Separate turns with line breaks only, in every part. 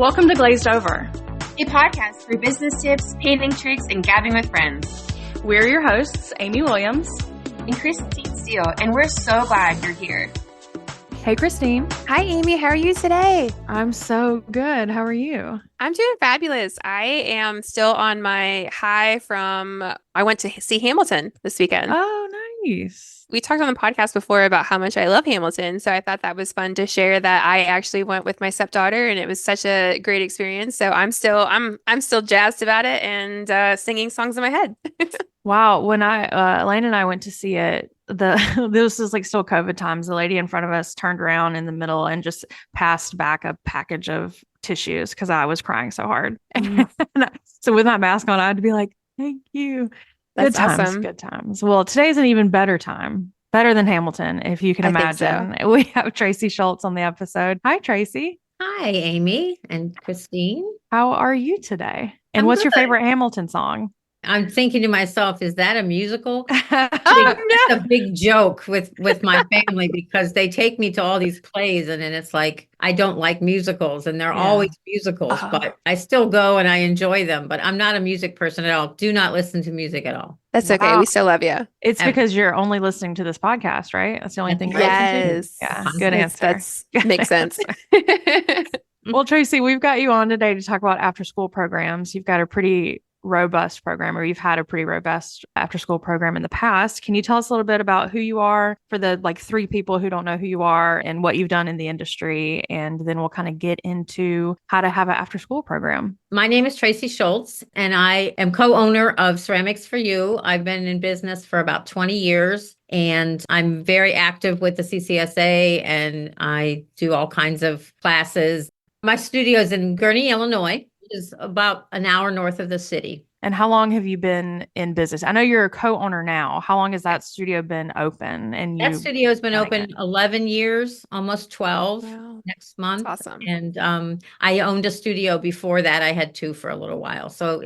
Welcome to Glazed Over,
a podcast for business tips, painting tricks, and gabbing with friends.
We're your hosts, Amy Williams
and Christine Steele, and we're so glad you're here.
Hey, Christine.
Hi, Amy. How are you today?
I'm so good. How are you?
I'm doing fabulous. I am still on my high from, I went to see Hamilton this weekend.
Oh, nice.
We talked on the podcast before about how much I love Hamilton. So I thought that was fun to share that I actually went with my stepdaughter and it was such a great experience. So I'm still jazzed about it and singing songs in my head.
Wow. When Elaine and I went to see it, this was like still COVID times. The lady in front of us turned around in the middle and just passed back a package of tissues because I was crying so hard. So with my mask on, I had to be like, thank you.
That's
good times,
awesome.
Good times. Well, today's an even better time. Better than Hamilton, if you can imagine. So. We have Tracy Shultz on the episode. Hi, Tracy.
Hi, Amy and Christine.
How are you today? And what's your favorite Hamilton song?
I'm thinking to myself, is that a musical?
It's
a big joke with my family because they take me to all these plays and then it's like, I don't like musicals and they're always musicals, but I still go and I enjoy them, but I'm not a music person at all. Do not listen to music at all.
That's okay. We still love you.
It's because you're only listening to this podcast, right? That's the only thing.
Yes.
Yeah. Good answer.
That makes sense.
Well, Tracy, we've got you on today to talk about after school programs. You've got a pretty robust program, or you've had a pretty robust after school program in the past. Can you tell us a little bit about who you are for the three people who don't know who you are and what you've done in the industry? And then we'll kind of get into how to have an after school program.
My name is Tracy Shultz and I am co-owner of Ceramics for You. I've been in business for about 20 years and I'm very active with the CCSA and I do all kinds of classes. My studio is in Gurnee, Illinois. Is about an hour north of the city.
And how long have you been in business? I know you're a co-owner now. How long has that studio been open? And
that studio has been open 11 years, almost 12 next month.
That's awesome.
And I owned a studio before that. I had two for a little while. So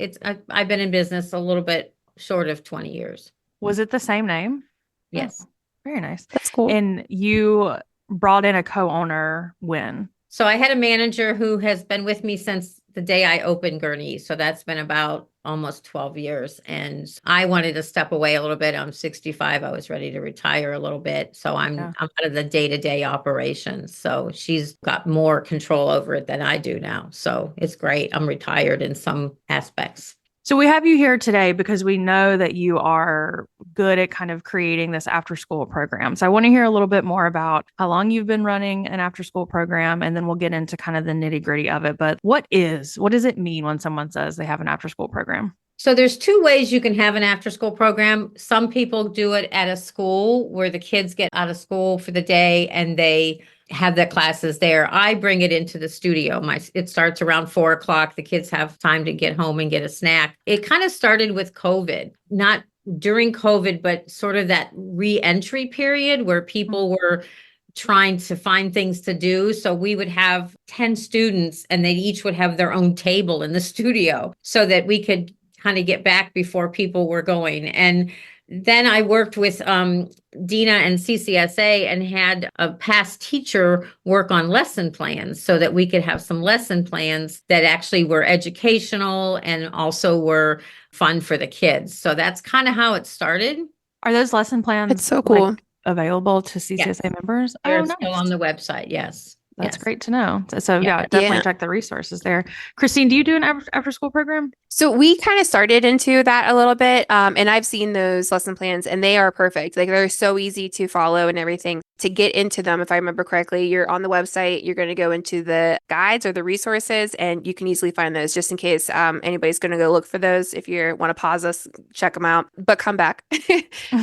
I've been in business a little bit short of 20 years.
Was it the same name?
Yes.
Oh, very nice.
That's cool.
And you brought in a co-owner when?
So I had a manager who has been with me since the day I opened Gurnee. So that's been about almost 12 years. And I wanted to step away a little bit. I'm 65. I was ready to retire a little bit. So I'm out of the day-to-day operations. So she's got more control over it than I do now. So it's great. I'm retired in some aspects.
So we have you here today because we know that you are good at kind of creating this after school program. So I want to hear a little bit more about how long you've been running an after school program, and then we'll get into kind of the nitty gritty of it. But what does it mean when someone says they have an after school program?
So there's two ways you can have an after school program. Some people do it at a school where the kids get out of school for the day and they have their classes there. I bring it into the studio. It starts around 4:00. The kids have time to get home and get a snack. It kind of started with COVID, not during COVID, but sort of that re-entry period where people were trying to find things to do. So we would have 10 students and they each would have their own table in the studio so that we could kind of get back before people were going. And then I worked with Dina and CCSA and had a past teacher work on lesson plans so that we could have some lesson plans that actually were educational and also were fun for the kids. So that's kind of how it started.
Are those lesson plans
It's so cool.
Available to CCSA members?
They're still on the website. Yes.
That's great to know. So definitely check the resources there. Christine, do you do an after school program?
So we kind of started into that a little bit. And I've seen those lesson plans and they are perfect. Like they're so easy to follow and everything. To get into them, if I remember correctly, you're on the website, you're going to go into the guides or the resources and you can easily find those just in case anybody's going to go look for those. If you want to pause us, check them out, but come back.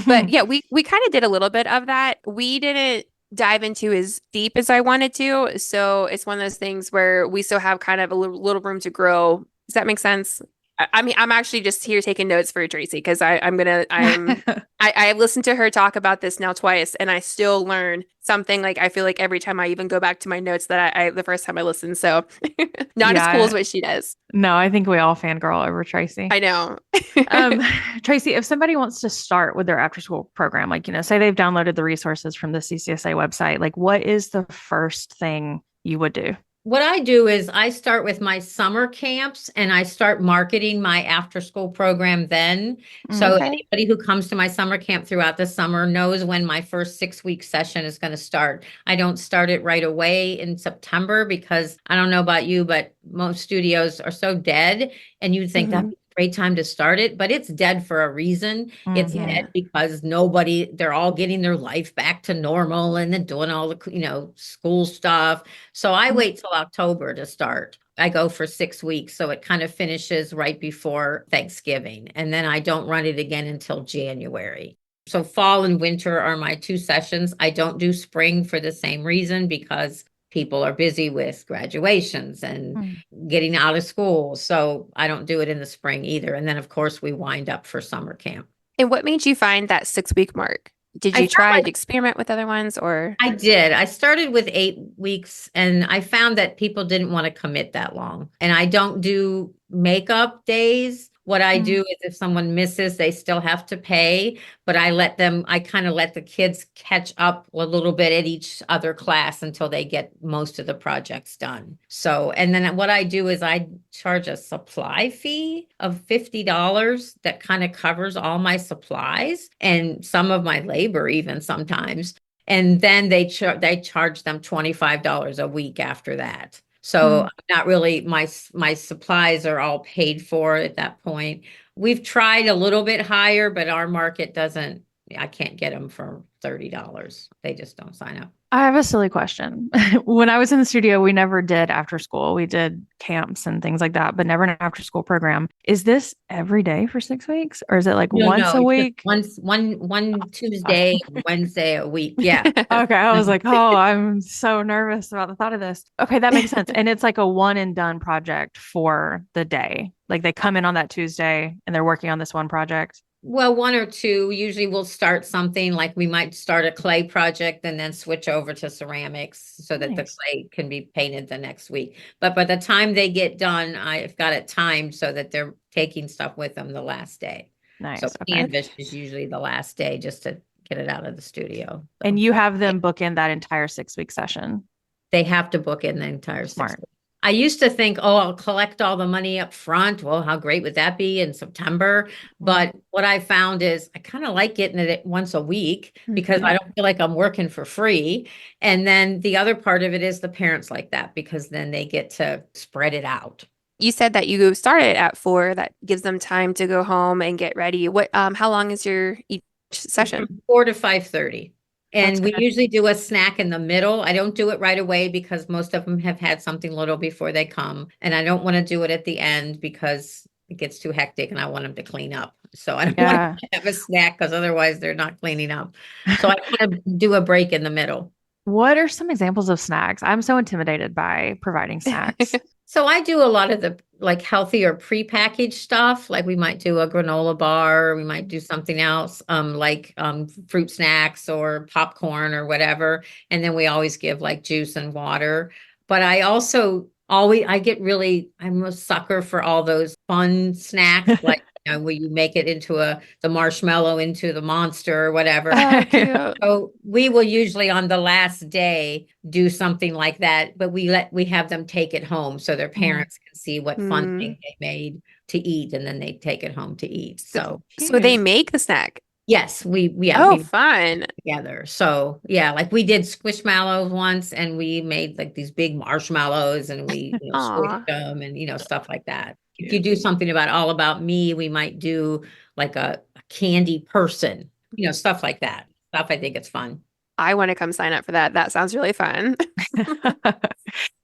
But yeah, we kind of did a little bit of that. We didn't dive into as deep as I wanted to. So it's one of those things where we still have kind of a little room to grow. Does that make sense? I mean, I'm actually just here taking notes for Tracy because I've listened to her talk about this now twice and I still learn something. Like I feel like every time I even go back to my notes that I the first time I listened. So not as cool as what she does.
No, I think we all fangirl over Tracy.
I know.
Tracy, if somebody wants to start with their after school program, say they've downloaded the resources from the CCSA website, what is the first thing you would do?
What I do is I start with my summer camps and I start marketing my after school program then. So
Okay.
anybody who comes to my summer camp throughout the summer knows when my first 6 week session is going to start. I don't start it right away in September because I don't know about you, but most studios are so dead and you'd think that'd
Mhm.
be a great time to start it, but it's dead for a reason. It's
Mhm.
dead
Yeah.
because they're all getting their life back to normal and then doing all the, school stuff. So I wait till October to start. I go for 6 weeks. So it kind of finishes right before Thanksgiving. And then I don't run it again until January. So fall and winter are my two sessions. I don't do spring for the same reason because people are busy with graduations and
Mm.
getting out of school. So I don't do it in the spring either. And then, of course, we wind up for summer camp.
And what made you find that 6 week mark? Did
I
you
felt
try
like
to experiment with other ones or?
I did. I started with 8 weeks and I found that people didn't want to commit that long. And I don't do makeup days. What I do
Mm.
is if someone misses, they still have to pay, but I kind of let the kids catch up a little bit at each other class until they get most of the projects done. So, and then what I do is I charge a supply fee of $50 that kind of covers all my supplies and some of my labor even sometimes. And then they charge them $25 a week after that. So
Mm.
not really my supplies are all paid for at that point. We've tried a little bit higher, but our market doesn't, I can't get them for $30. They just don't sign up.
I have a silly question. When I was in the studio, we never did after school. We did camps and things like that, but never an after school program. Is this every day for 6 weeks, or is it like
No,
once
no,
a
it's just
week?
one
Gosh.
Tuesday, Wednesday a week. Yeah.
Okay, I was like, oh, I'm so nervous about the thought of this. Okay, that makes sense. And it's like a one and done project for the day. Like they come in on that Tuesday and they're working on this one project.
Well, one or two, usually we'll start something like we might start a clay project and then switch over to ceramics so that the
Nice.
clay can be painted the next week. But by the time they get done, I've got it timed so that they're taking stuff with them the last day. So
Nice. Okay.
canvas is usually the last day just to get it out of the studio.
And
So
you have them book in that entire 6 week session.
they have to book in the entire 6 weeks.
Smart.
I used to think, oh, I'll collect all the money up front. Well, how great would that be in September?
Mm.
But what I found is I kind of like getting it once a week because I
Mhm.
don't feel like I'm working for free. And then the other part of it is the parents like that because then they get to spread it out.
You said that you started at 4. That gives them time to go home and get ready. How long is your each
It's
session?
from 4 to 5:30.
That's
And we
good.
usually do a snack in the middle. I don't do it right away because most of them have had something little before they come. And I don't want to do it at the end because it gets too hectic and I want them to clean up. So I don't want
Yeah.
to have a snack because otherwise they're not cleaning up. So I kind of do a break in the middle.
What are some examples of snacks? I'm so intimidated by providing snacks.
So I do a lot of the like healthier prepackaged stuff. Like we might do a granola bar, we might do something else, like fruit snacks or popcorn or whatever. And then we always give like juice and water. But I also always I'm a sucker for all those fun snacks, like where you make it into the marshmallow into the monster or whatever.
Oh, cute.
So we will usually on the last day do something like that, but we have them take it home so their
Mm.
parents can see what fun
Mm.
thing they made to eat, and then they take it home to eat.
So,
So
so they
Cute.
make the snack.
yes,
Oh,
we
fun.
together. So yeah, like we did squishmallows once, and we made like these big marshmallows, and we
Aw.
squished them, and stuff like that. If you
Cute.
do something about all about me, we might do like a candy person, stuff like that. Stuff I think it's fun.
I want to come sign up for that. That sounds really fun.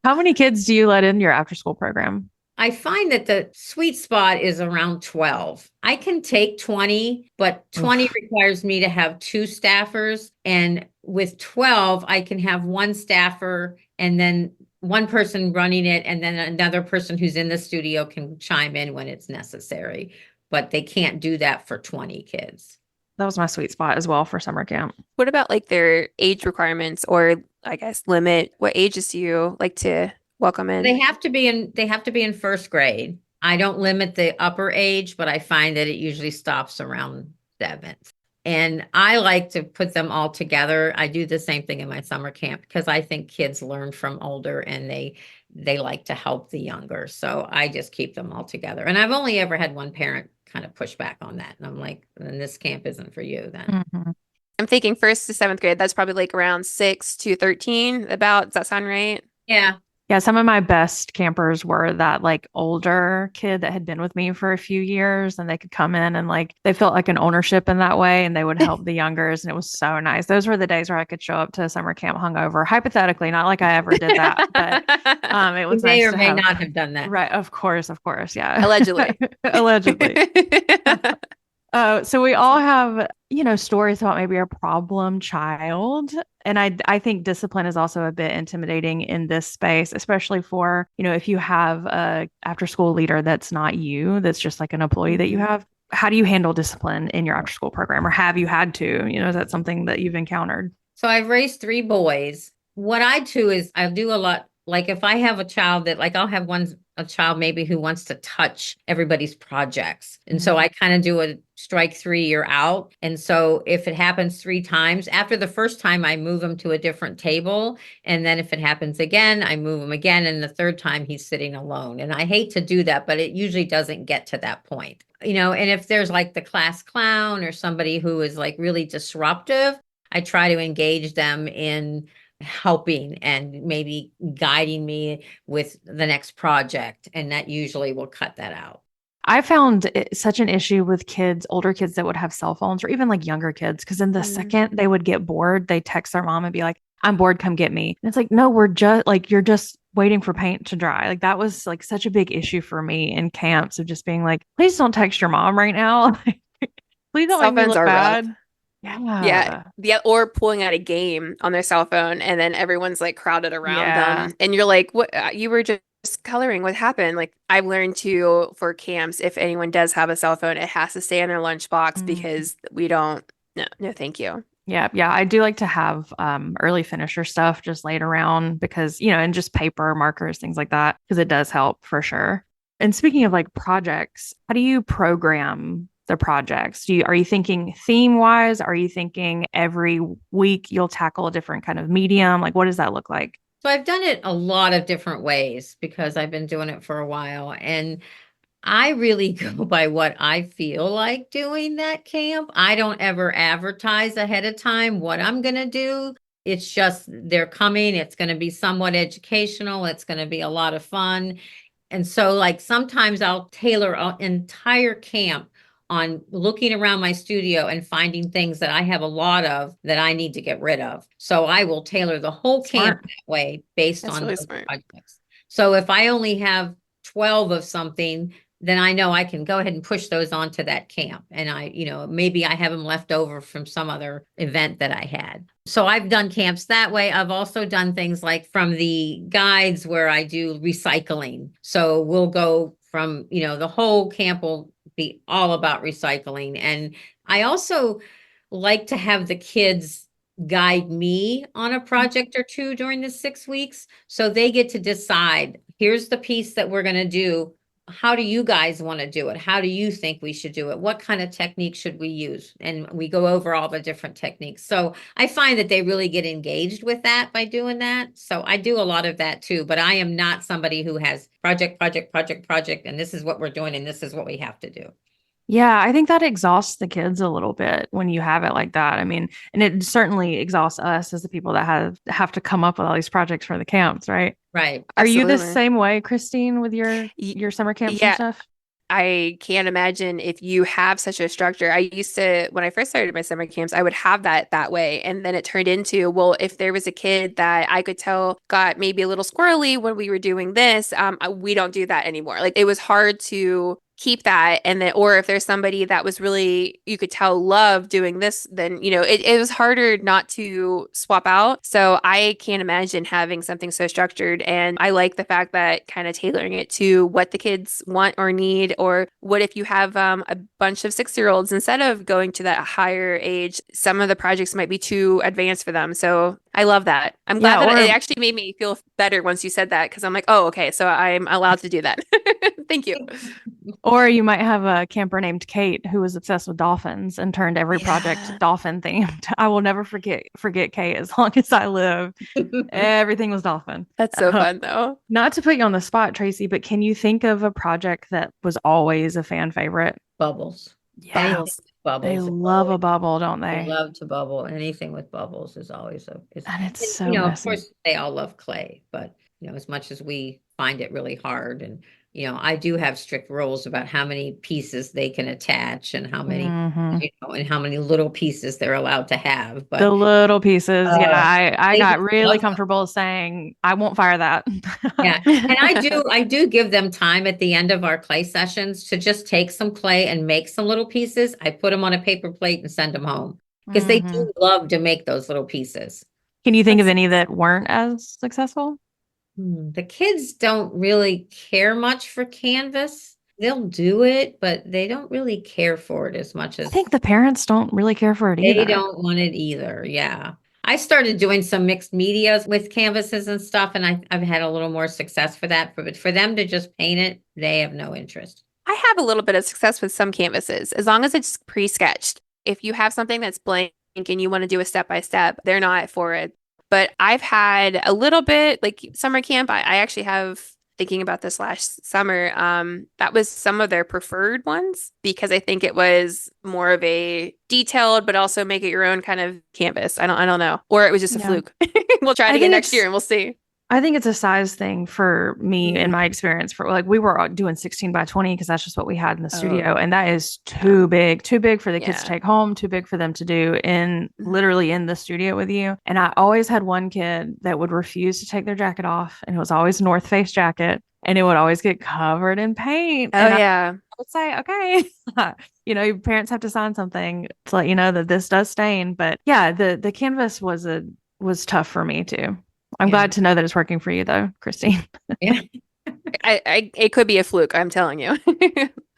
How many kids do you let in your after school program?
I find that the sweet spot is around 12. I can take 20, but 20
Oof.
requires me to have two staffers. And with 12, I can have one staffer and then one person running it, and then another person who's in the studio can chime in when it's necessary. But they can't do that for 20 kids.
That was my sweet spot as well for summer camp.
What about like their age requirements or I guess limit? What ages do you like to welcome in?
They have to be in first grade. I don't limit the upper age, but I find that it usually stops around seventh. And I like to put them all together. I do the same thing in my summer camp because I think kids learn from older and they like to help the younger. So I just keep them all together. And I've only ever had one parent kind of push back on that. And I'm like, then this camp isn't for you then.
Mhm.
I'm thinking first to seventh grade. That's probably like around 6 to 13 about. Does that sound right?
Yeah.
Yeah, some of my best campers were that like older kid that had been with me for a few years and they could come in and like they felt like an ownership in that way and they would help the youngers and it was so nice. Those were the days where I could show up to summer camp hungover. Hypothetically, not like I ever did that, but it
You
was
may
nice
or
to
may
have.
not have done that.
Right, of course, yeah.
Allegedly.
Allegedly. So we all have, stories about maybe a problem child. And I think discipline is also a bit intimidating in this space, especially for, if you have a after school leader that's not you, that's just like an employee that you
Mhm.
have. How do you handle discipline in your after school program, or have you had to? Is that something that you've encountered?
So I've raised three boys. What I do is I do a lot. Like if I have a child that like I'll have a child maybe who wants to touch everybody's projects. And so I kind of do a strike three, you're out. And so if it happens three times, after the first time I move him to a different table. And then if it happens again, I move him again. And the third time he's sitting alone. And I hate to do that, but it usually doesn't get to that point. And if there's like the class clown or somebody who is like really disruptive, I try to engage them in helping and maybe guiding me with the next project. And that usually will cut that out.
I found it such an issue with kids, older kids that would have cell phones, or even like younger kids, because in the second they would get bored, they text their mom and be like, "I'm bored, come get me." And it's like, no, we're just like, you're just waiting for paint to dry. Like that was like such a big issue for me in camps of just being like, please don't text your mom right now. Please don't
Cell
make me
phones
look
are rough.
bad.
Yeah.
Yeah.
Yeah. Or pulling out a game on their cell phone and then everyone's like crowded around
Yeah.
them. And you're like, what? You were just coloring. What happened? Like, I've learned to, for camps, if anyone does have a cell phone, it has to stay in their lunchbox
Mm.
because we don't, no, no, thank you.
Yeah, yeah. I do like to have early finisher stuff just laid around because, and just paper, markers, things like that, because it does help for sure. And speaking of like projects, how do you program the projects? Are you thinking theme wise? Are you thinking every week you'll tackle a different kind of medium? Like what does that look like?
So I've done it a lot of different ways because I've been doing it for a while. And I really go by what I feel like doing that camp. I don't ever advertise ahead of time what I'm going to do. It's just they're coming. It's going to be somewhat educational. It's going to be a lot of fun. And so, like, sometimes I'll tailor an entire camp on looking around my studio and finding things that I have a lot of that I need to get rid of. So I will tailor the whole camp
Smart.
that way based
That's
on
really
those
smart.
projects. So if I only have 12 of something, then I know I can go ahead and push those onto that camp. And maybe I have them left over from some other event that I had. So I've done camps that way. I've also done things like from the guides where I do recycling. So we'll go from, the whole camp will be all about recycling. And I also like to have the kids guide me on a project or two during the 6 weeks. So they get to decide, here's the piece that we're going to do. How do you guys want to do it? How do you think we should do it? What kind of technique should we use? And we go over all the different techniques. So I find that they really get engaged with that by doing that. So I do a lot of that too, but I am not somebody who has project, and this is what we're doing and this is what we have to do.
Yeah, I think that exhausts the kids a little bit when you have it like that. I mean, and it certainly exhausts us as the people that have to come up with all these projects for the camps, right?
Right.
Are you the
Absolutely.
same way, Christine, with your
Y-
your summer camps and
Yeah.
stuff?
I can't imagine if you have such a structure. I used to, when I first started my summer camps, I would have that way. And then it turned into, well, if there was a kid that I could tell got maybe a little squirrely when we were doing this, we don't do that anymore. Like it was hard to keep that. And then, or if there's somebody that was really, you could tell love doing this, then, it was harder not to swap out. So I can't imagine having something so structured. And I like the fact that kind of tailoring it to what the kids want or need, or what if you have a bunch of 6-year-olds, instead of going to that higher age, some of the projects might be too advanced for them. So I love that. I'm
Yeah,
glad that it
or
actually made me feel better once you said that because I'm like, oh, okay, so I'm allowed to do that. Thank you.
or you might have a camper named Kate who was obsessed with dolphins and turned every project
Yeah.
dolphin themed. I will never forget Kate as long as I live. Everything was dolphin.
That's so
Uh,
fun though.
Not to put you on the spot, Tracy, but can you think of a project that was always a fan favorite?
Bubbles. Anything
Yeah,
Bubbles.
with
they
bubbles is
love
always,
a bubble, don't
they
they?
love to bubble. Anything with bubbles is always
And it's
and,
so
of
messy.
course they all love clay, but as much as we find it really hard and I do have strict rules about how many pieces they can attach and how many,
Hmm.
and how many little pieces they're allowed to have.
The
But
little pieces. Yeah,
uh,
I
they
got
just
really
love
comfortable saying I won't fire that.
Yeah. And I do give them time at the end of our clay sessions to just take some clay and make some little pieces. I put them on a paper plate and send them home because they
Hmm.
do love to make those little pieces.
Can you think of
That's
any that weren't as successful?
The kids don't really care much for canvas. They'll do it, but they don't really care for it as much
I
as
think the parents don't really care for it
they
either.
don't want it either. Yeah. I started doing some mixed medias with canvases and stuff, and I've had a little more success for that. But for them to just paint it, they have no interest.
I have a little bit of success with some canvases as long as it's pre-sketched. If you have something that's blank and you want to do a step by step, they're not for it. But I've had a little bit like summer camp. I actually have thinking about this last summer. That was some of their preferred ones because I think it was more of a detailed, but also make it your own kind of canvas. I don't know. Or it was just a
Yeah.
fluke. We'll try it
I
again
think
next year
it's
and we'll see.
I think it's a size thing for me in my experience. For like we were doing 16 by 20 because that's just what we had in the
Oh,
studio. And that is
yeah.
too big for the kids to
Yeah.
take home, too big for them to do in literally in the studio with you. And I always had one kid that would refuse to take their jacket off. And it was always a North Face jacket. And it would always get covered in paint.
Oh,
And I
yeah.
would say, okay, your parents have to sign something to let you know that this does stain. But yeah, the canvas was tough for me too. I'm
Yeah.
glad to know that it's working for you though, Christine.
Yeah.
It could be a fluke, I'm telling you.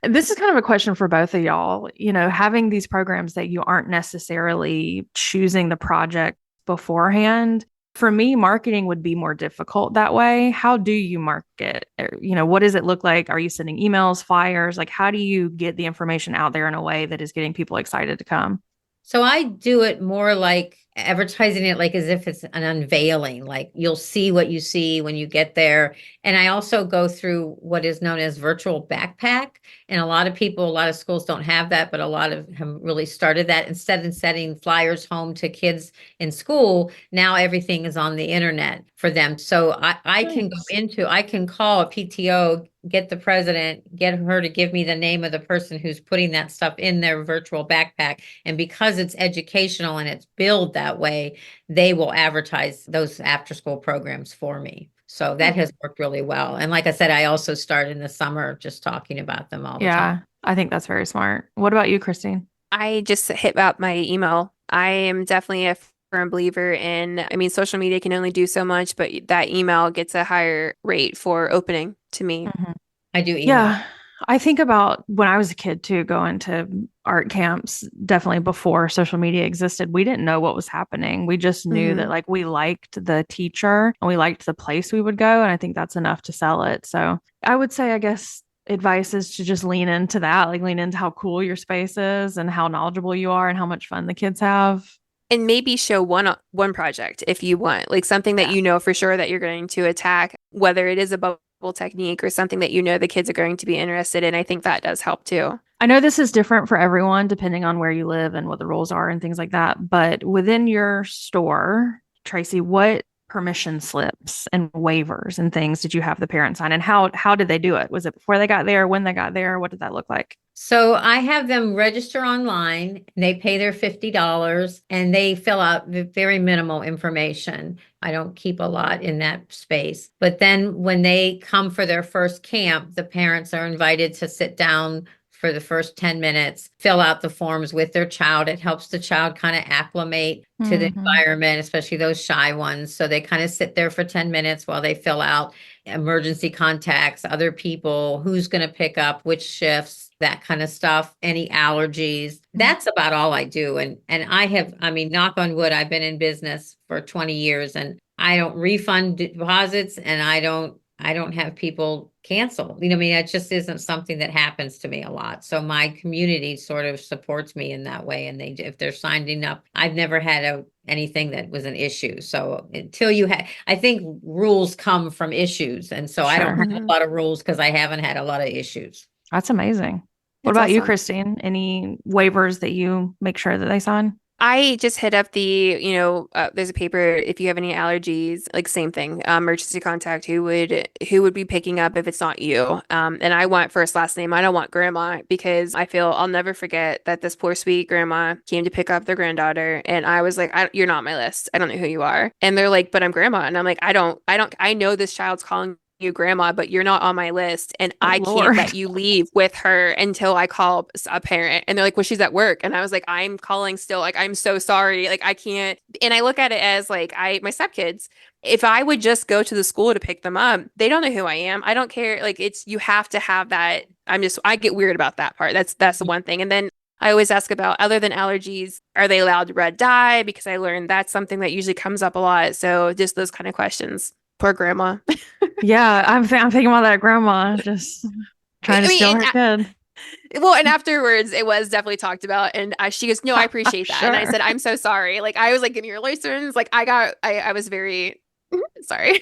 This is kind of a question for both of y'all. Having these programs that you aren't necessarily choosing the project beforehand. For me, marketing would be more difficult that way. How do you market? What does it look like? Are you sending emails, flyers? Like, how do you get the information out there in a way that is getting people excited to come?
So I do it more like advertising it like as if it's an unveiling, like you'll see what you see when you get there. And I also go through what is known as virtual backpack. And a lot of schools don't have that, but a lot of have really started that. Instead of sending flyers home to kids in school, now everything is on the internet for them. So I can call a PTO, get the president, get her to give me the name of the person who's putting that stuff in their virtual backpack. And because it's educational and it's billed that way, they will advertise those after school programs for me. So that has worked really well. And like I said, I also start in the summer just talking about them all the time.
Yeah, I think that's very smart. What about you, Christine?
I just hit up my email. I am definitely a firm believer in, I mean, social media can only do so much, but that email gets a higher rate for opening to me.
Mhm.
I do email.
Yeah. I think about when I was a kid too, going to art camps, definitely before social media existed. We didn't know what was happening. We just knew that like we liked the teacher and we liked the place we would go. And I think that's enough to sell it. So I would say, I guess, advice is to just lean into that, like lean into how cool your space is and how knowledgeable you are and how much fun the kids have.
And maybe show one project if you want, like something that
Yeah.
you know for sure that you're going to attack, whether it is a bubble technique or something that you know the kids are going to be interested in. I think that does help too.
I know this is different for everyone depending on where you live and what the rules are and things like that. But within your store, Tracy, what permission slips and waivers and things did you have the parents sign? And how did they do it? Was it before they got there, when they got there? What did that look like?
So I have them register online. They pay their $50 and they fill out very minimal information. I don't keep a lot in that space. But then when they come for their first camp, the parents are invited to sit down for the first 10 minutes, fill out the forms with their child. It helps the child kind of acclimate to the environment, especially those shy ones. So they kind of sit there for 10 minutes while they fill out emergency contacts, other people, who's going to pick up which shifts, that kind of stuff, any allergies. That's about all I do. And I mean, knock on wood, I've been in business for 20 years and I don't refund deposits and I don't have people cancel. I mean, it just isn't something that happens to me a lot. So my community sort of supports me in that way. And if they're signing up, I've never had anything that was an issue. So until I think rules come from issues. And so I don't
Sure.
have a lot of rules because I haven't had a lot of issues.
That's amazing. What
That's
about you,
awesome.
Christine? Any waivers that you make sure that they sign?
I just hit up there's a paper if you have any allergies, like same thing, emergency contact, who would be picking up if it's not you. And I want first, last name. I don't want grandma because I feel I'll never forget that this poor sweet grandma came to pick up their granddaughter. And I was like, you're not on my list. I don't know who you are. And they're like, but I'm grandma. And I'm like, I know this child's calling you grandma, but you're not on my list and I
Lord.
can't let you leave with her until I call a parent. And they're like, well, she's at work. And I was like, I'm calling still. Like, I'm so sorry. Like, I can't. And I look at it as like, my stepkids, if I would just go to the school to pick them up, they don't know who I am. I don't care. Like, you have to have that. I get weird about that part. That's the one thing. And then I always ask about, other than allergies, are they allowed to red dye? Because I learned that's something that usually comes up a lot. So just those kind of questions. Poor grandma.
Yeah, I'm thinking about that grandma just trying to steal her kid.
Well, and afterwards, it was definitely talked about, and she goes, "No, I appreciate that."
Sure.
And I said, "I'm so sorry." Like I was like, "Give me your license." Like I was very sorry.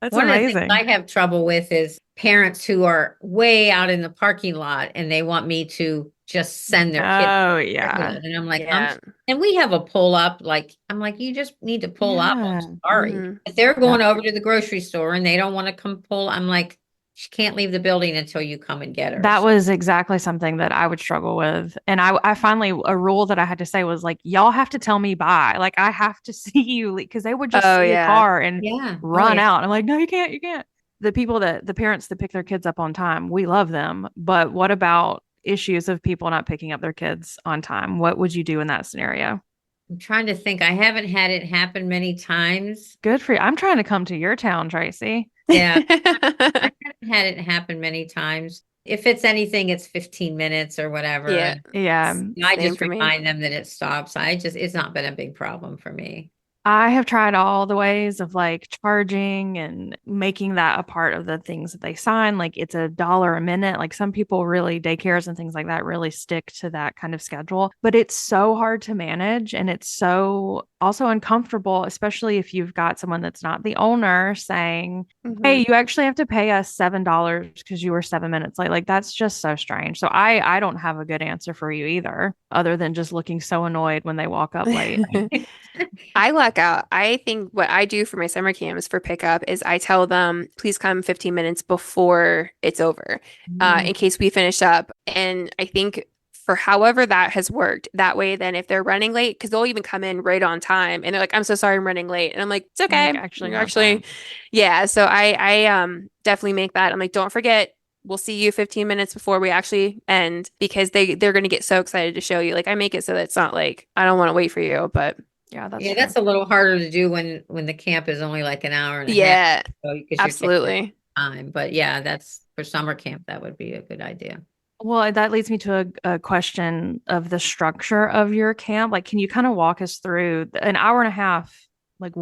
That's
One of the
amazing.
things I have trouble with is parents who are way out in the parking lot and they want me to just send their kid.
Oh, yeah.
And I'm like,
Yeah.
and we have a pull up. Like, I'm like, you just need to pull up.
Yeah.
I'm sorry.
Mhm.
If they're going over to the grocery store and they don't want to come pull, I'm like, she can't leave the building until you come and get her.
That was exactly something that I would struggle with. And I finally, a rule that I had to say was like, y'all have to tell me bye. Like, I have to see you because they would just
Oh,
see a
yeah.
car and
Yeah.
run out. I'm like, no, you can't. You can't. The parents that pick their kids up on time, we love them. But what about issues of people not picking up their kids on time? What would you do in that scenario?
I'm trying to think. I haven't had it happen many times.
Good for you. I'm trying to come to your town, Tracy.
Yeah. I haven't had it happen many times. If it's anything, it's 15 minutes or whatever.
Yeah.
Yeah.
I
Same
just
for me.
remind them that it stops. It's not been a big problem for me.
I have tried all the ways of like charging and making that a part of the things that they sign. Like it's $1 a minute. Like some people really, daycares and things like that really stick to that kind of schedule. But it's so hard to manage and it's so also uncomfortable, especially if you've got someone that's not the owner saying, hey, you actually have to pay us $7 because you were 7 minutes late. Like that's just so strange. So I don't have a good answer for you either, other than just looking so annoyed when they walk up late.
I luck out. I think what I do for my summer camps for pickup is I tell them, please come 15 minutes before it's over, in case we finish up. And I think for however that has worked, that way, then if they're running late, because they'll even come in right on time and they're like, I'm so sorry, I'm running late. And I'm like, it's okay.
Like, actually,
You're
no,
actually, yeah. So I definitely make that. I'm like, don't forget, we'll see you 15 minutes before we actually end, because they're going to get so excited to show you. Like I make it so that it's not like, I don't want to wait for you, but
yeah, that's
Yeah,
true.
that's a little harder to do when the camp is only like an hour and a half.
yeah,
So, 'cause you're taking
absolutely.
time. But yeah, that's for summer camp. That would be a good idea.
Well, that leads me to a question of the structure of your camp. Like, can you kind of walk us through an hour and a half? Like,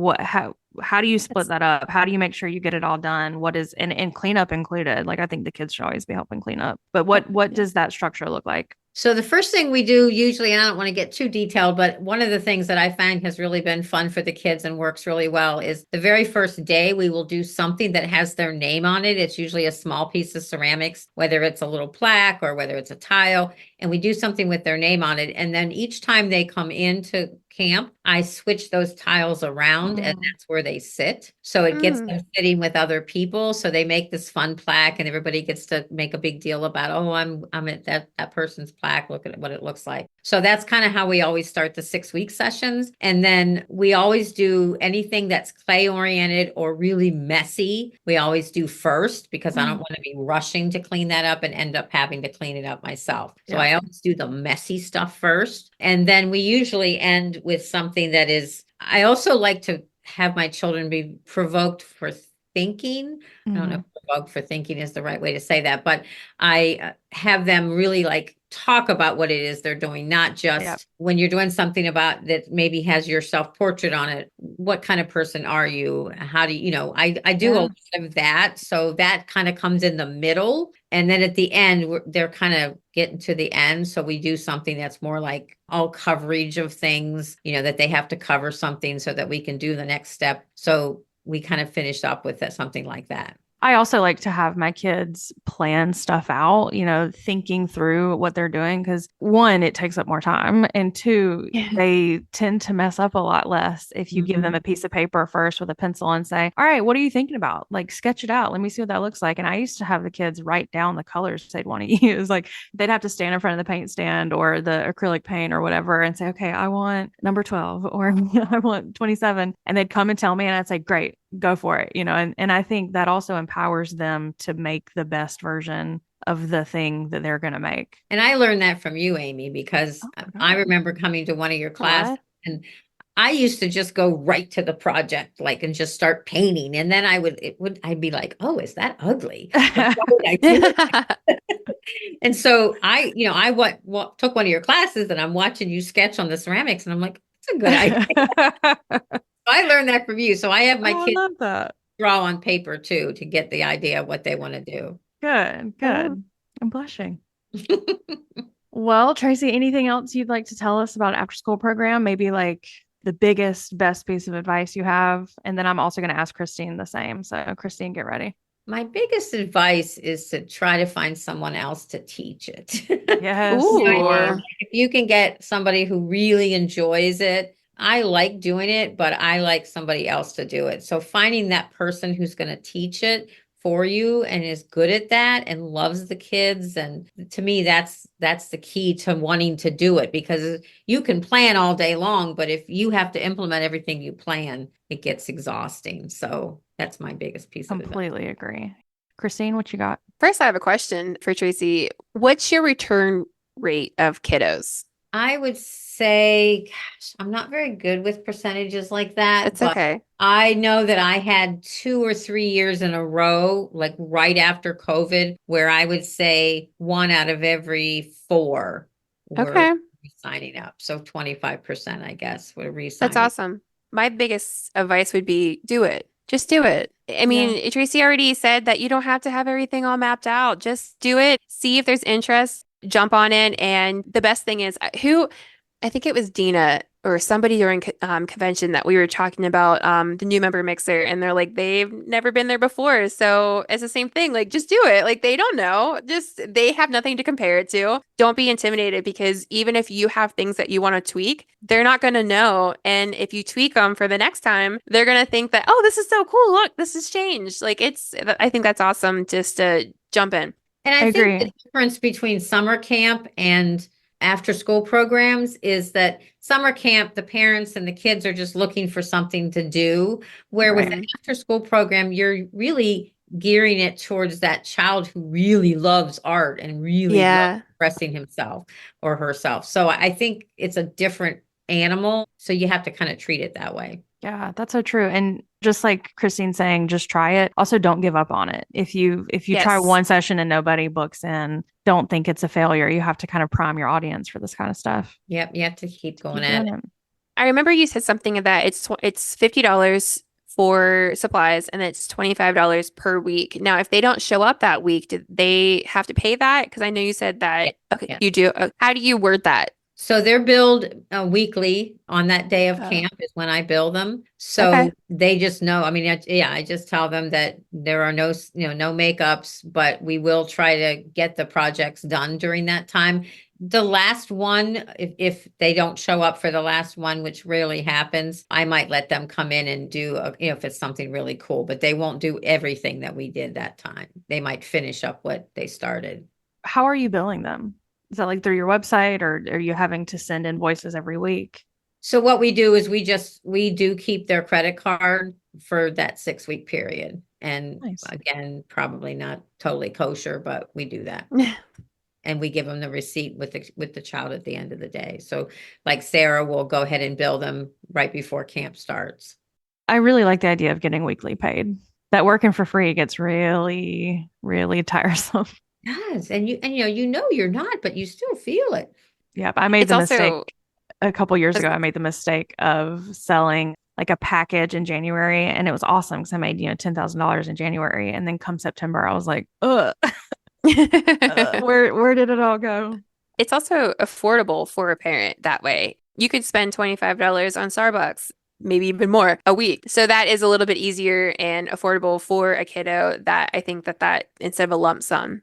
how do you split that up? How do you make sure you get it all done? What is, and cleanup included? Like, I think the kids should always be helping clean up. But what does that structure look like?
So the first thing we do usually, and I don't want to get too detailed, but one of the things that I find has really been fun for the kids and works really well is the very first day we will do something that has their name on it. It's usually a small piece of ceramics, whether it's a little plaque or whether it's a tile, and we do something with their name on it. And then each time they come into camp, I switch those tiles around and that's where they sit. So it gets them sitting with other people. So they make this fun plaque and everybody gets to make a big deal about, oh, I'm at that person's plaque. Look at what it looks like. So that's kind of how we always start the 6-week sessions. And then we always do anything that's clay oriented or really messy. We always do first because I don't want to be rushing to clean that up and end up having to clean it up myself. So I always do the messy stuff first. And then we usually end with something that is, I also like to have my children be provoked for thinking. I don't know
Mhm.
if bug for thinking is the right way to say that, but I have them really like talk about what it is they're doing, not
Yep.
just when you're doing something about that maybe has your self-portrait on it. What kind of person are you? How do you, I do a
Yeah.
lot of that. So that kind of comes in the middle. And then at the end, they're kind of getting to the end. So we do something that's more like all coverage of things, that they have to cover something so that we can do the next step. So we kind of finished up with something like that.
I also like to have my kids plan stuff out, thinking through what they're doing. Because one, it takes up more time. And two,
Yeah.
they tend to mess up a lot less if you give them a piece of paper first with a pencil and say, all right, what are you thinking about? Like, sketch it out. Let me see what that looks like. And I used to have the kids write down the colors they'd want to use. Like, they'd have to stand in front of the paint stand or the acrylic paint or whatever and say, okay, I want number 12 or I want 27. And they'd come and tell me, and I'd say, great, go for it, and I think that also empowers them to make the best version of the thing that they're going to make.
And I learned that from you, Amy, because
Oh my
I
God.
remember coming to one of your classes
Aw.
and I used to just go right to the project, like, and just start painting. And then I'd be like, oh, is that ugly? Like, why would I do it? And so I took one of your classes and I'm watching you sketch on the ceramics and I'm like, it's a good idea. I learned that from you. So I have my
Oh, I
kids
love that.
draw on paper too, to get the idea of what they want to do.
Good,
Oh.
good. I'm blushing. Well, Tracy, anything else you'd like to tell us about after school program? Maybe like the biggest, best piece of advice you have. And then I'm also going to ask Christine the same. So, Christine, get ready.
My biggest advice is to try to find someone else to teach it.
Yes,
Ooh.
Lord.
If you can get somebody who really enjoys it, I like doing it, but I like somebody else to do it. So finding that person who's going to teach it for you and is good at that and loves the kids. And to me, that's the key to wanting to do it, because you can plan all day long, but if you have to implement everything you plan, it gets exhausting. So that's my biggest piece of advice.
Completely agree. Christine, what you got?
First, I have a question for Tracy. What's your return rate of kiddos?
I would say, gosh, I'm not very good with percentages like that,
It's
but
okay.
I know that I had 2 or 3 years in a row, like right after COVID, where I would say 1 out of every 4 were
Okay.
signing up. So 25%, I guess, were
That's
re-signing.
awesome. My biggest advice would be do it. Just do it. I
Yeah.
mean, Tracy already said that you don't have to have everything all mapped out. Just do it. See if there's interest. Jump on it. And the best thing is, I think it was Dina or somebody during convention that we were talking about the new member mixer, and they're like they've never been there before, so it's the same thing. Like just do it. Like they don't know, just they have nothing to compare it to. Don't be intimidated, because even if you have things that you want to tweak, they're not going to know. And if you tweak them for the next time, they're going to think that, oh, this is so cool. Look, this has changed. Like I think that's awesome just to jump in.
And
I
I think the
agree.
difference between summer camp and after school programs is that summer camp, the parents and the kids are just looking for something to do, where with an
Mhm.
after school program, you're really gearing it towards that child who really loves art and really loves
Yeah.
expressing himself or herself. So I think it's a different animal. So you have to kind of treat it that way.
Yeah, that's so true. And just like Christine saying, just try it. Also, don't give up on it. If you try
Yes.
one session and nobody books in, don't think it's a failure. You have to kind of prime your audience for this kind of stuff.
Yep, you have to keep going
Keep
at
doing
it.
it.
I remember you said something that it's $50 for supplies and it's $25 per week. Now, if they don't show up that week, do they have to pay that? Because I know you said
Yeah,
that. Okay,
yeah.
you do. How do you word that?
So they're billed weekly on that day of
Oh,
camp is when I bill them.
Okay.
So they just know. I mean, I just tell them that there are no makeups, but we will try to get the projects done during that time. The last one, if they don't show up for the last one, which rarely happens, I might let them come in and do, if it's something really cool, but they won't do everything that we did that time. They might finish up what they started.
how are you billing them? Is that like through your website, or are you having to send invoices every week?
So what we do is we do keep their credit card for that 6 week period. And
Nice.
again, probably not totally kosher, but we do that. And we give them the receipt with the child at the end of the day. So like Sarah will go ahead and bill them right before camp starts.
I really like the idea of getting weekly paid. that working for free gets really, really tiresome.
Yes. And you're not, but you still feel it.
Yep. I made
It's
the mistake
also,
a couple years
as-
ago. I made the mistake of selling like a package in January, and it was awesome because I made, $10,000 in January. And then come September, I was like, where did it all go?
it's also affordable for a parent that way. You could spend $25 on Starbucks, maybe even more a week. So that is a little bit easier and affordable for a kiddo that I think that instead of a lump sum.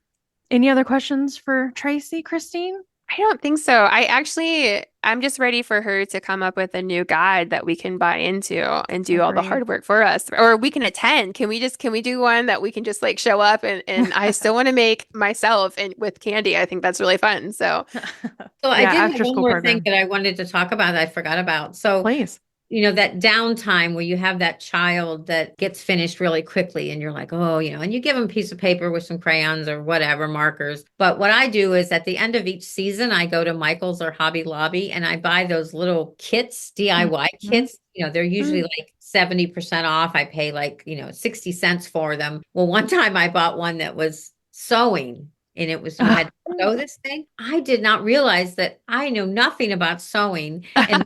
Any other questions for Tracy, Christine?
I don't think so. I'm just ready for her to come up with a new guide that we can buy into and do all the
Agreed.
hard work for us. Or we can attend. Can we do one that we can just like show up and I still want to make myself and with candy. I think that's really fun. So
So I
Yeah,
did have
after
one
school
more
program.
thing that I wanted to talk about that I forgot about. So,
Please.
that downtime where you have that child that gets finished really quickly and you're like, oh, and you give them a piece of paper with some crayons or whatever, markers. But what I do is at the end of each season, I go to Michael's or Hobby Lobby and I buy those little kits, DIY
Mhm.
kits. They're usually like 70% off. I pay like, 60 cents for them. Well, one time I bought one that was sewing. And it was, you had to sew this thing. I did not realize that I know nothing about sewing and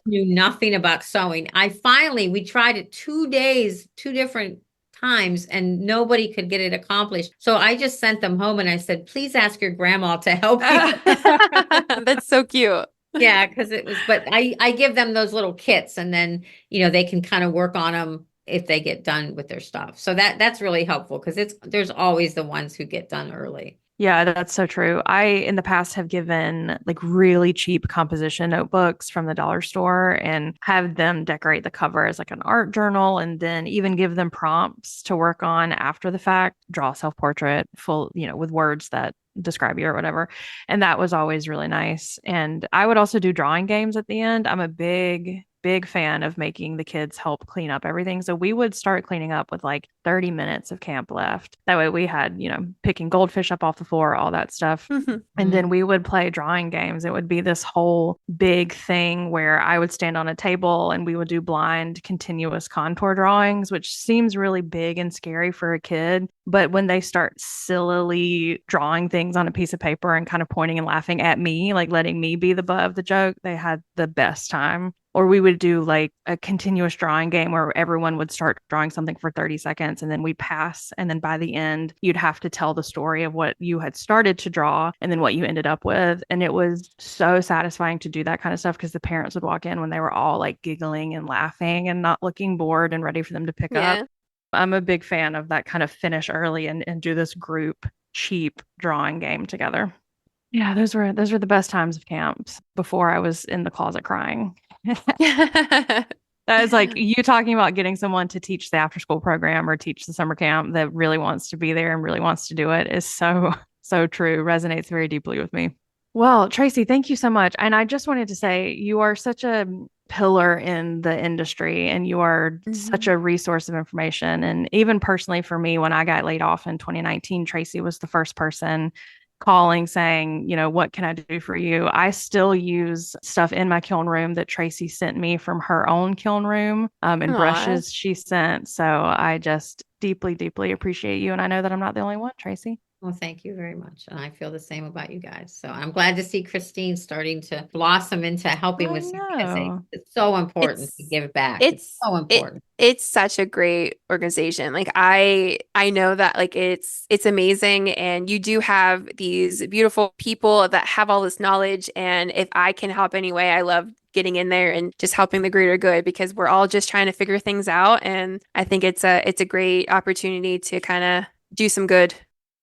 knew nothing about sewing. We tried it 2 days, two different times, and nobody could get it accomplished. So I just sent them home and I said, please ask your grandma to help you.
that's so cute.
Yeah, because but I give them those little kits and then, they can kind of work on them if they get done with their stuff. So that's really helpful because there's always the ones who get done early.
Yeah, that's so true. I, in the past, have given like really cheap composition notebooks from the dollar store and have them decorate the cover as like an art journal and then even give them prompts to work on after the fact, draw a self-portrait full, with words that describe you or whatever. And that was always really nice. And I would also do drawing games at the end. I'm a big fan of making the kids help clean up everything. So we would start cleaning up with like 30 minutes of camp left. That way we had, picking goldfish up off the floor, all that stuff. And then we would play drawing games. It would be this whole big thing where I would stand on a table and we would do blind continuous contour drawings, which seems really big and scary for a kid. But when they start sillily drawing things on a piece of paper and kind of pointing and laughing at me, like letting me be the butt of the joke, they had the best time. Or we would do like a continuous drawing game where everyone would start drawing something for 30 seconds and then we'd pass. And then by the end, you'd have to tell the story of what you had started to draw and then what you ended up with. And it was so satisfying to do that kind of stuff because the parents would walk in when they were all like giggling and laughing and not looking bored and ready for them to pick
Yeah.
up. I'm a big fan of that kind of finish early and do this group cheap drawing game together. Yeah, those were the best times of camps before I was in the closet crying. That is like you talking about getting someone to teach the after school program or teach the summer camp that really wants to be there and really wants to do it is so, so true. Resonates very deeply with me. Well, Tracy, thank you so much. And I just wanted to say you are such a pillar in the industry and you are such a resource of information. And even personally for me, when I got laid off in 2019, Tracy was the first person calling saying, what can I do for you? I still use stuff in my kiln room that Tracy sent me from her own kiln room and
Aw.
brushes she sent. So I just deeply, deeply appreciate you. And I know that I'm not the only one, Tracy.
Well, thank you very much. And I feel the same about you guys. So I'm glad to see Christine starting to blossom into helping with CPSA. It's so important to give back. It's so important.
It's such a great organization. Like I know that like it's amazing and you do have these beautiful people that have all this knowledge. And if I can help anyway, I love getting in there and just helping the greater good because we're all just trying to figure things out. And I think it's a great opportunity to kind of do some good.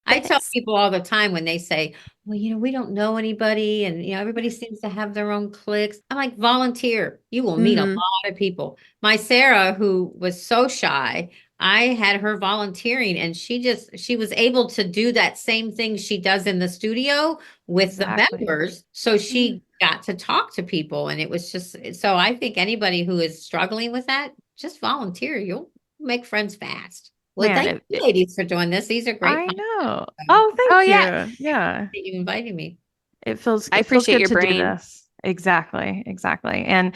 I tell people all the time when they say, well, we don't know anybody and, everybody seems to have their own cliques. I'm like, volunteer. You will meet a lot of people. My Sarah, who was so shy, I had her volunteering and she was able to do that same thing she does in the studio with the members. So she got to talk to people and it was so I think anybody who is struggling with that, just volunteer. You'll make friends fast. Well, thank you, ladies, for doing this. These are great.
I know. Oh, thank you.
Yeah.
Yeah.
You invited me.
It feels
I
it feels
appreciate
good
your
to
brain.
do this. Exactly. And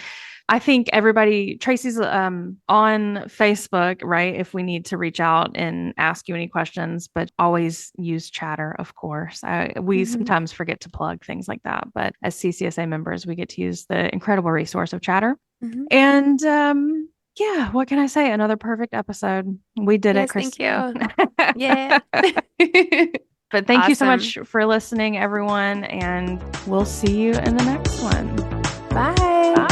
I think everybody, Tracy's on Facebook, right? If we need to reach out and ask you any questions, but always use Chatter, of course. We sometimes forget to plug things like that, but as CCSA members, we get to use the incredible resource of Chatter. And yeah, what can I say? Another perfect episode. We did it, Chris.
Thank you. Yeah.
But thank you so much for listening, everyone, and we'll see you in the next one.
Bye.
Bye.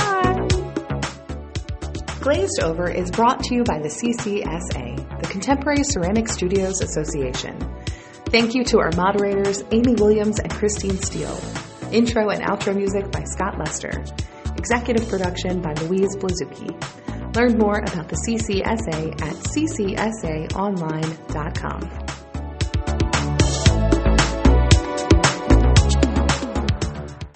Glazed Over is brought to you by the CCSA, the Contemporary Ceramic Studios Association. Thank you to our moderators, Amy Williams and Christine Steele. Intro and outro music by Scott Lester. Executive production by Louise Blazucki. Learn more about the CCSA at ccsaonline.com.